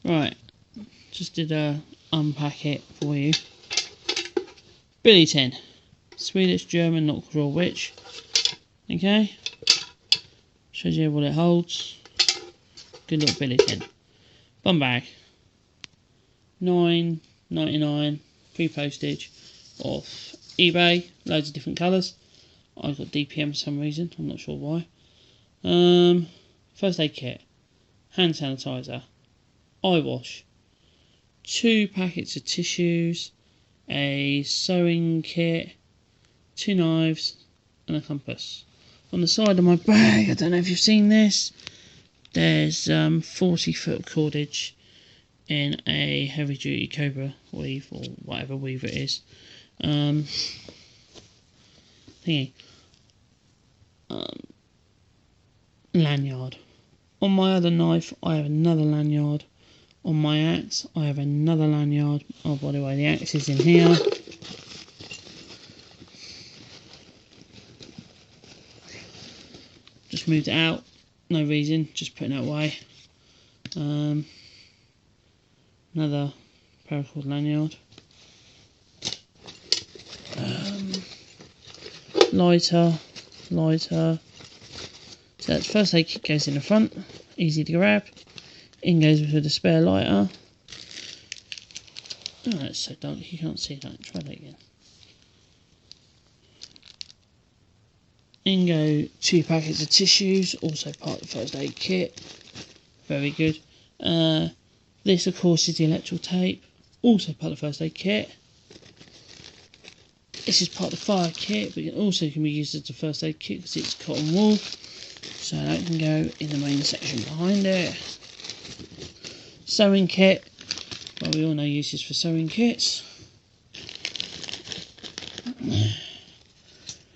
Right, just did a unpack it for you. Billy tin, Swedish, German, not sure which. Okay, shows you what it holds. Good little Billy tin. Bum bag, $9.99 free postage off eBay. Loads of different colours. I've got DPM for some reason. I'm not sure why. First aid kit, hand sanitizer, eye wash, 2 packets of tissues, a sewing kit, 2 knives, and a compass. On the side of my bag, I don't know if you've seen this, there's 40-foot cordage in a heavy duty Cobra weave, or whatever weave it is. Lanyard. On my other knife I have another lanyard. On my axe I have another lanyard. Oh, by the way, the axe is in here. Just moved it out, no reason, just putting it away. Another paracord lanyard. Lighter. So that first aid kit goes in the front, easy to grab. In goes with a spare lighter. Oh, that's so dark, you can't see that. Try that again. In go 2 packets of tissues, also part of the first aid kit. Very good. This, of course, is the electrical tape, also part of the first aid kit. This is part of the fire kit, but it also can be used as a first aid kit because it's cotton wool. So that can go in the main section behind it. Sewing kit. Well, we all know uses for sewing kits.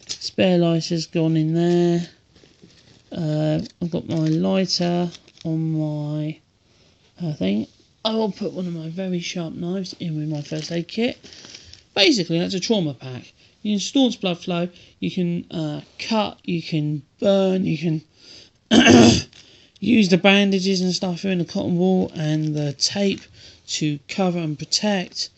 Spare lighter's gone in there. I've got my lighter on my thing. I will put one of my very sharp knives in with my first aid kit. Basically, that's a trauma pack. You can staunch blood flow, you can cut, you can burn, you can use the bandages and stuff in the cotton wool and the tape to cover and protect.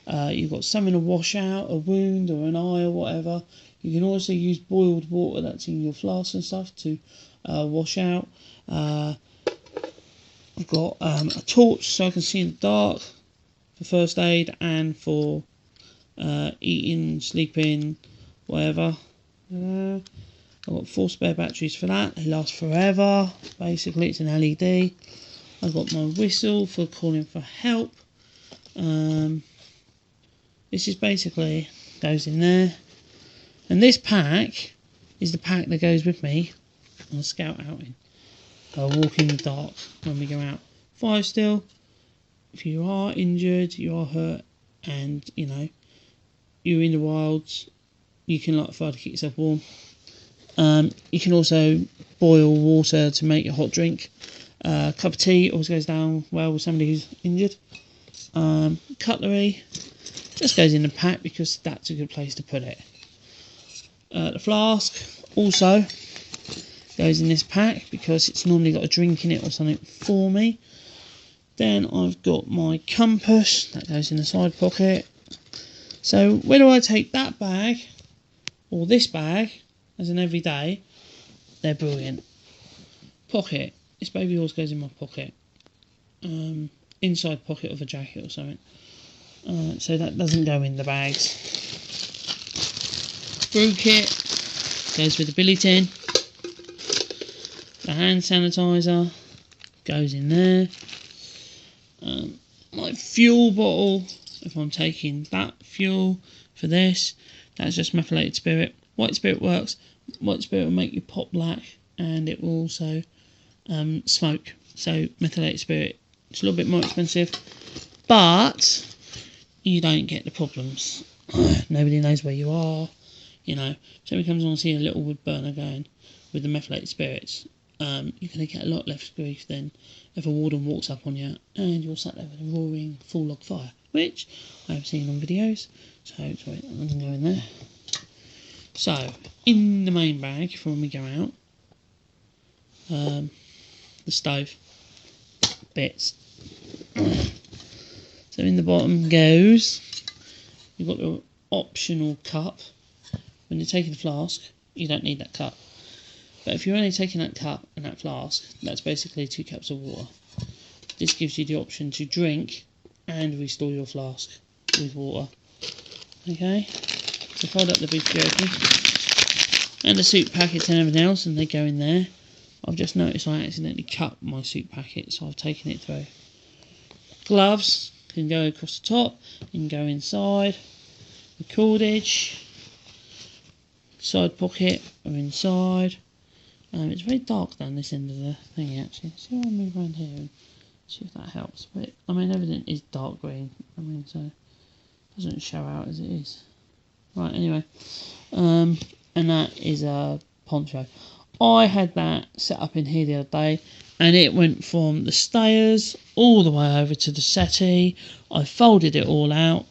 You've got something to wash out, a wound or an eye or whatever. You can also use boiled water that's in your flask and stuff to wash out. I've got a torch so I can see in the dark for first aid and for eating, sleeping, whatever. I've got 4 spare batteries for that. They last forever. Basically, it's an LED. I've got my whistle for calling for help. This is basically goes in there. And this pack is the pack that goes with me on a scout outing. Walk in the dark when we go out. Fire still. If you are injured, you are hurt, and you know you're in the wilds, you can light a fire to keep yourself warm. You can also boil water to make a hot drink. A cup of tea always goes down well with somebody who's injured. Cutlery just goes in the pack because that's a good place to put it. The flask also goes in this pack because it's normally got a drink in it or something for me. Then I've got my compass that goes in the side pocket. So whether I take that bag or this bag as an everyday, they're brilliant. Pocket. This baby always goes in my pocket. Inside pocket of a jacket or something. So that doesn't go in the bags. Brew kit goes with the billy tin. The hand sanitizer goes in there. My fuel bottle, if I'm taking that fuel for this, that's just methylated spirit. White spirit works. White spirit will make you pop black, and it will also smoke. So methylated spirit, it's a little bit more expensive, but you don't get the problems. Nobody knows where you are. You know, if somebody comes on and sees a little wood burner going with the methylated spirits, you're going to get a lot less grief than if a warden walks up on you and you're sat there with a roaring full log fire, which I have seen on videos. So, sorry, I'm going to go in there. So, in the main bag for when we go out, the stove, bits, So in the bottom goes, you've got your optional cup. When you're taking the flask, you don't need that cup. But if you're only taking that cup and that flask, that's basically 2 cups of water. This gives you the option to drink and restore your flask with water. Okay, so fold up the beef jerky and the soup packets and everything else, and they go in there. I've just noticed I accidentally cut my soup packet, so I've taken it through. Gloves can go across the top, you can go inside. The cordage, side pocket are inside. It's very dark down this end of the thing actually. See if I move around here and see if that helps. But I mean, everything is dark green. I mean, so it doesn't show out as it is. Right, anyway. And that is a poncho. I had that set up in here the other day, and it went from the stairs all the way over to the settee. I folded it all out,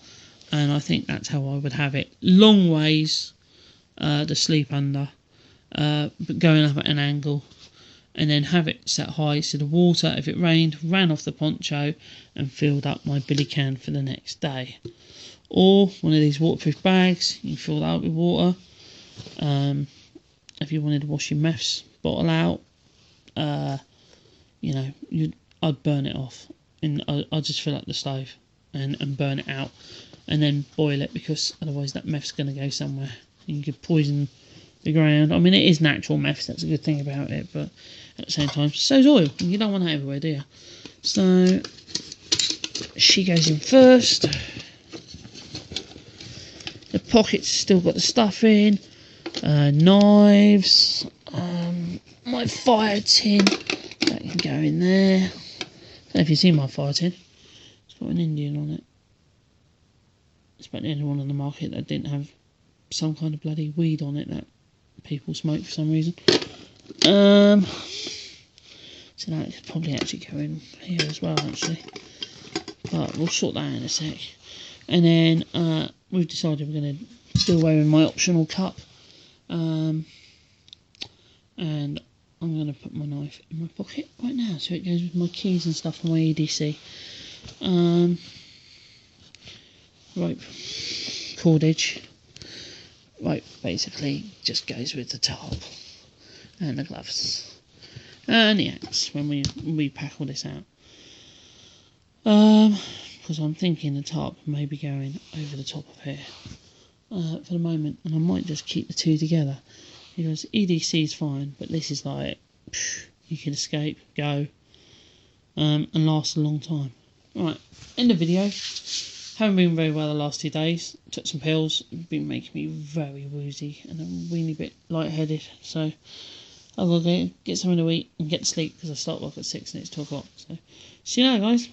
and I think that's how I would have it. Long ways to sleep under, but going up at an angle, and then have it set high so the water, if it rained, ran off the poncho and filled up my billy can for the next day. Or one of these waterproof bags, you can fill that up with water. If you wanted to wash your meths bottle out, you know, I'd burn it off, and I'd just fill up the stove and burn it out, and then boil it, because otherwise that meth's going to go somewhere and you could poison the ground. I mean, it is natural meth, that's a good thing about it, but at the same time, so's oil, and you don't want that everywhere, do you? So she goes in first. The pocket's still got the stuff in. Knives, my fire tin, that can go in there. I don't know if you've seen my fire tin. It's got an Indian on it. It's about the only one on the market that didn't have some kind of bloody weed on it that people smoke for some reason. So that could probably actually go in here as well, actually. But we'll sort that out in a sec. And then we've decided we're going to do away with my optional cup. And I'm going to put my knife in my pocket right now, so it goes with my keys and stuff for my EDC. Rope, cordage, rope basically just goes with the top, and the gloves, and the axe when we pack all this out. Because I'm thinking the top may be going over the top of here for the moment, and I might just keep the two together, because EDC is fine, but this is like, you can escape, go, and last a long time. Right, end of video. Haven't been very well the last 2 days. Took some pills, been making me very woozy, and I'm really a bit lightheaded, so I've got to get something to eat and get to sleep, because I start work at 6 and it's 2 o'clock. So see you later, guys.